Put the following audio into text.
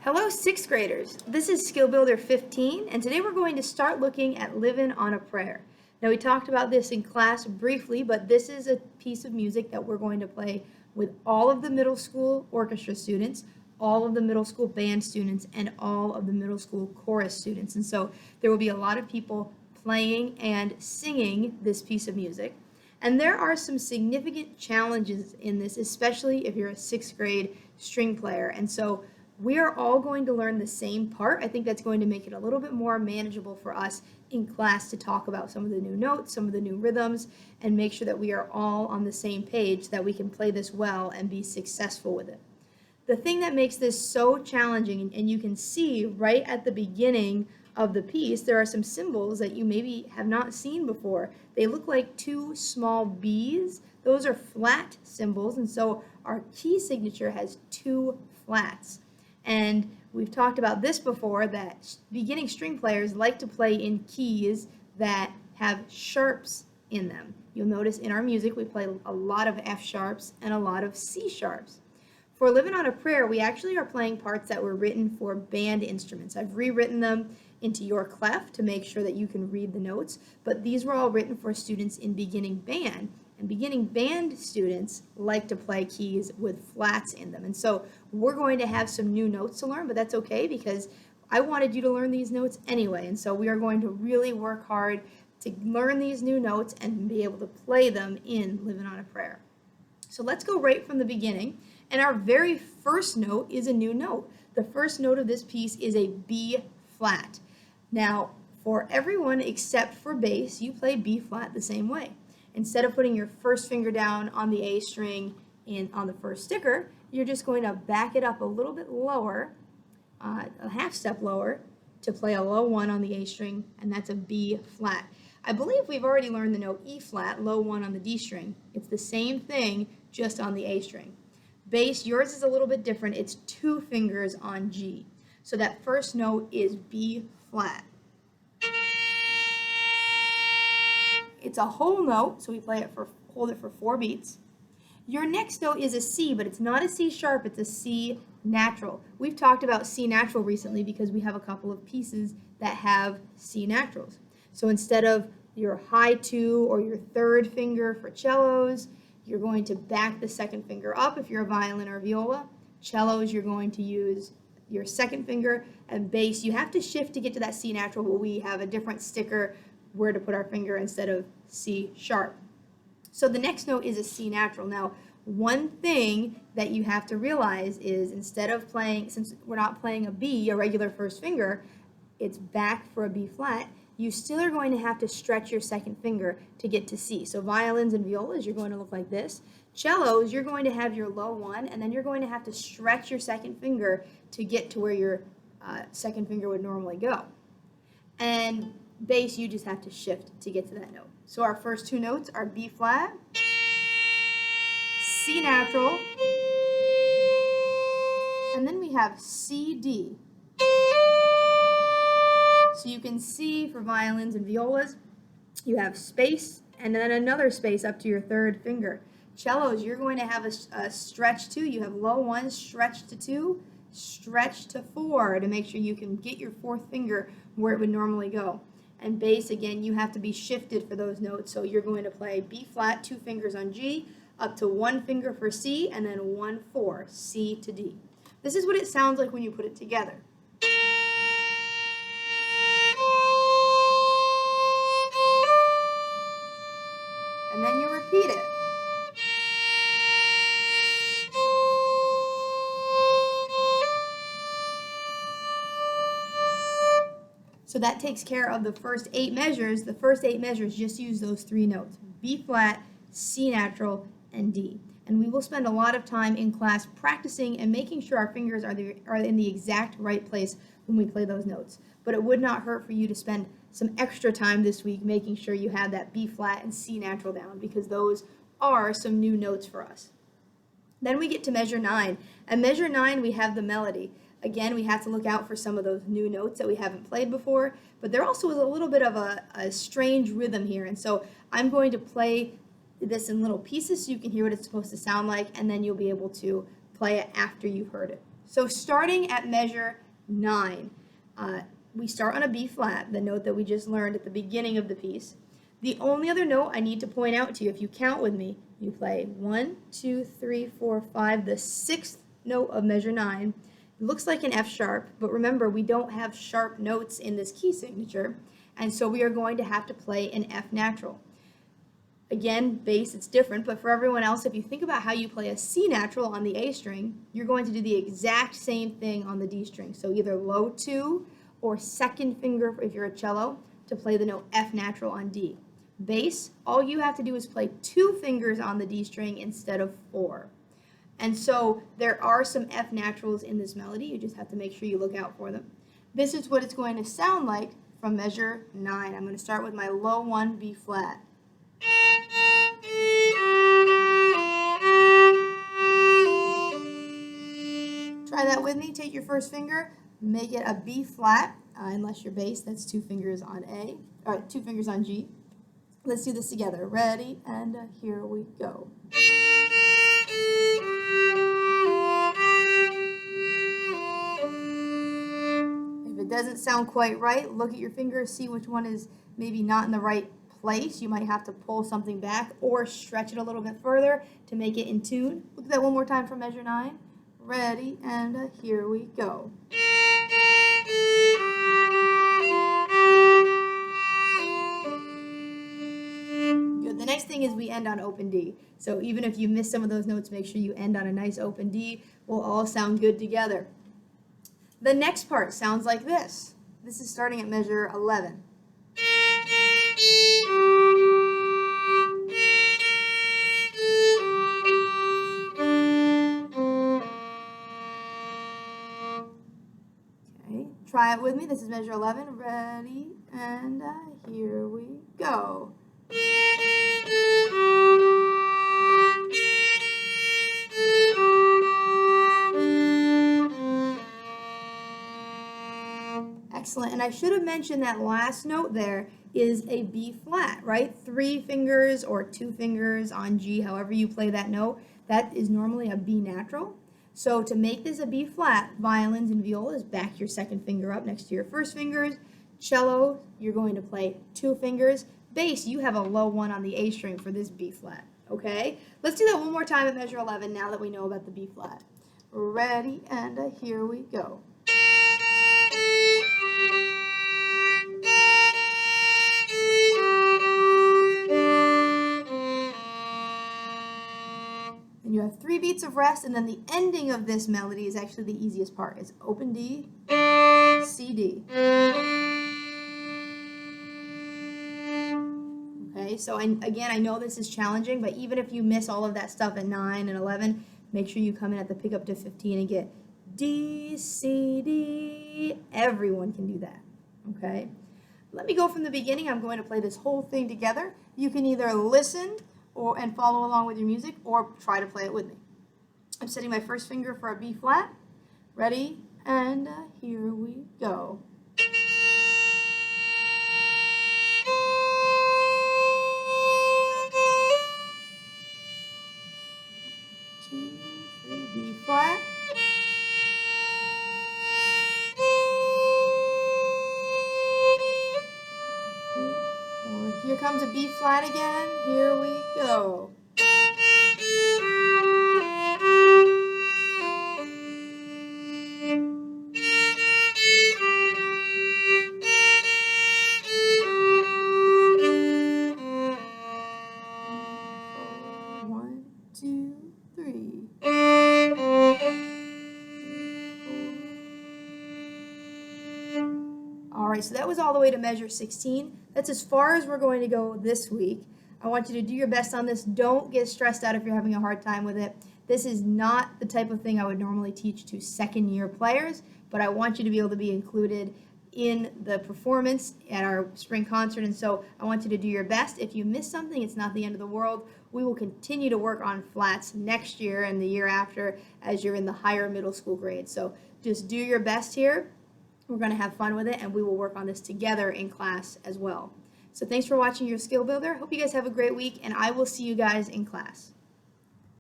Hello, sixth graders. This is Skill Builder 15, and today we're going to start looking at Livin' on a Prayer. Now, we talked about this in class briefly, but this is a piece of music that we're going to play with all of the middle school orchestra students, all of the middle school band students, and all of the middle school chorus students. And so there will be a lot of people playing and singing this piece of music. And there are some significant challenges in this, especially if you're a sixth grade string player. And so we are all going to learn the same part. I think that's going to make it a little bit more manageable for us in class to talk about some of the new notes, some of the new rhythms, and make sure that we are all on the same page so that we can play this well and be successful with it. The thing that makes this so challenging, and you can see right at the beginning of the piece, there are some symbols that you maybe have not seen before. They look like two small B's. Those are flat symbols, and so our key signature has two flats. And we've talked about this before, that beginning string players like to play in keys that have sharps in them. You'll notice in our music we play a lot of F sharps and a lot of C sharps. For Livin' on a Prayer, we actually are playing parts that were written for band instruments. I've rewritten them into your clef to make sure that you can read the notes, but these were all written for students in beginning band. And beginning band students like to play keys with flats in them. And so we're going to have some new notes to learn, but that's okay because I wanted you to learn these notes anyway. And so we are going to really work hard to learn these new notes and be able to play them in Livin' on a Prayer. So let's go right from the beginning. And our very first note is a new note. The first note of this piece is a B flat. Now, for everyone except for bass, you play B flat the same way. Instead of putting your first finger down on the A string on the first sticker, you're just going to back it up a little bit lower, a half step lower, to play a low one on the A string, and that's a B flat. I believe we've already learned the note E flat, low one on the D string. It's the same thing, just on the A string. Bass, yours is a little bit different. It's two fingers on G. So that first note is B flat. It's a whole note, so we hold it for 4 beats. Your next note is a C, but it's not a C sharp, it's a C natural. We've talked about C natural recently because we have a couple of pieces that have C naturals. So instead of your high 2 or your third finger for cellos, you're going to back the second finger up if you're a violin or viola. Cellos, you're going to use your second finger, and bass, you have to shift to get to that C natural, but we have a different sticker where to put our finger instead of C sharp. So the next note is a C natural. Now, one thing that you have to realize is instead of playing, since we're not playing a B, a regular first finger, it's back for a B flat, you still are going to have to stretch your second finger to get to C. So violins and violas, you're going to look like this. Cellos, you're going to have your low one, and then you're going to have to stretch your second finger to get to where your second finger would normally go. And bass, you just have to shift to get to that note. So our first two notes are B flat, C natural, and then we have C, D. So you can see for violins and violas, you have space and then another space up to your third finger. Cellos, you're going to have a stretch 2. You have low 1, stretch to 2, stretch to 4 to make sure you can get your fourth finger where it would normally go. And bass, again, you have to be shifted for those notes. So you're going to play B flat, 2 fingers on G, up to 1 finger for C, and then 1 for C to D. This is what it sounds like when you put it together. And then you repeat it. So that takes care of the first 8 measures. The first 8 measures just use those 3 notes, B flat, C natural, and D. And we will spend a lot of time in class practicing and making sure our fingers are in the exact right place when we play those notes. But it would not hurt for you to spend some extra time this week making sure you have that B flat and C natural down, because those are some new notes for us. Then we get to measure 9. At measure 9, we have the melody. Again, we have to look out for some of those new notes that we haven't played before, but there also is a little bit of a strange rhythm here. And so I'm going to play this in little pieces so you can hear what it's supposed to sound like, and then you'll be able to play it after you've heard it. So starting at measure 9, we start on a B flat, the note that we just learned at the beginning of the piece. The only other note I need to point out to you, if you count with me, you play 1, 2, 3, 4, 5, the 6th note of measure 9. It looks like an F sharp, but remember we don't have sharp notes in this key signature, and so we are going to have to play an F natural. Again, bass, it's different, but for everyone else, if you think about how you play a C natural on the A string, you're going to do the exact same thing on the D string. So either low 2 or second finger if you're a cello to play the note F natural on D. Bass, all you have to do is play 2 fingers on the D string instead of 4. And so there are some F naturals in this melody. You just have to make sure you look out for them. This is what it's going to sound like from measure 9. I'm going to start with my low 1 B flat. Try that with me. Take your first finger, make it a B flat, unless your bass, that's 2 fingers on A, or 2 fingers on G. Let's do this together. Ready? And here we go. If it doesn't sound quite right, look at your fingers, see which one is maybe not in the right place. You might have to pull something back or stretch it a little bit further to make it in tune. Look at that one more time for measure 9. Ready, and here we go. Good. The next thing is we end on open D. So even if you miss some of those notes, make sure you end on a nice open D. We'll all sound good together. The next part sounds like this. This is starting at measure 11. Try it with me. This is measure 11. Ready, and here we go. Excellent. And I should have mentioned that last note there is a B flat, right? 3 fingers or 2 fingers on G, however you play that note. That is normally a B natural. So to make this a B flat, violins and violas, back your second finger up next to your first fingers. Cello, you're going to play 2 fingers. Bass, you have a low 1 on the A string for this B flat, okay? Let's do that one more time at measure 11 now that we know about the B flat. Ready, and here we go. You have 3 beats of rest, and then the ending of this melody is actually the easiest part. It's open D, C, D. Okay, so again, I know this is challenging, but even if you miss all of that stuff at 9 and 11, make sure you come in at the pickup to 15 and get D, C, D. Everyone can do that, okay? Let me go from the beginning. I'm going to play this whole thing together. You can either listen and follow along with your music, or try to play it with me. I'm setting my first finger for a B flat. Ready, and here we go. 2, 3, B flat. Here comes a B flat again. Here we go. One, two, three. All right, so that was all the way to measure 16. That's as far as we're going to go this week. I want you to do your best on this. Don't get stressed out if you're having a hard time with it. This is not the type of thing I would normally teach to second-year players, but I want you to be able to be included in the performance at our spring concert, and so I want you to do your best. If you miss something, it's not the end of the world. We will continue to work on flats next year and the year after as you're in the higher middle school grades. So just do your best here. We're going to have fun with it, and we will work on this together in class as well. So thanks for watching your Skill Builder. Hope you guys have a great week, and I will see you guys in class.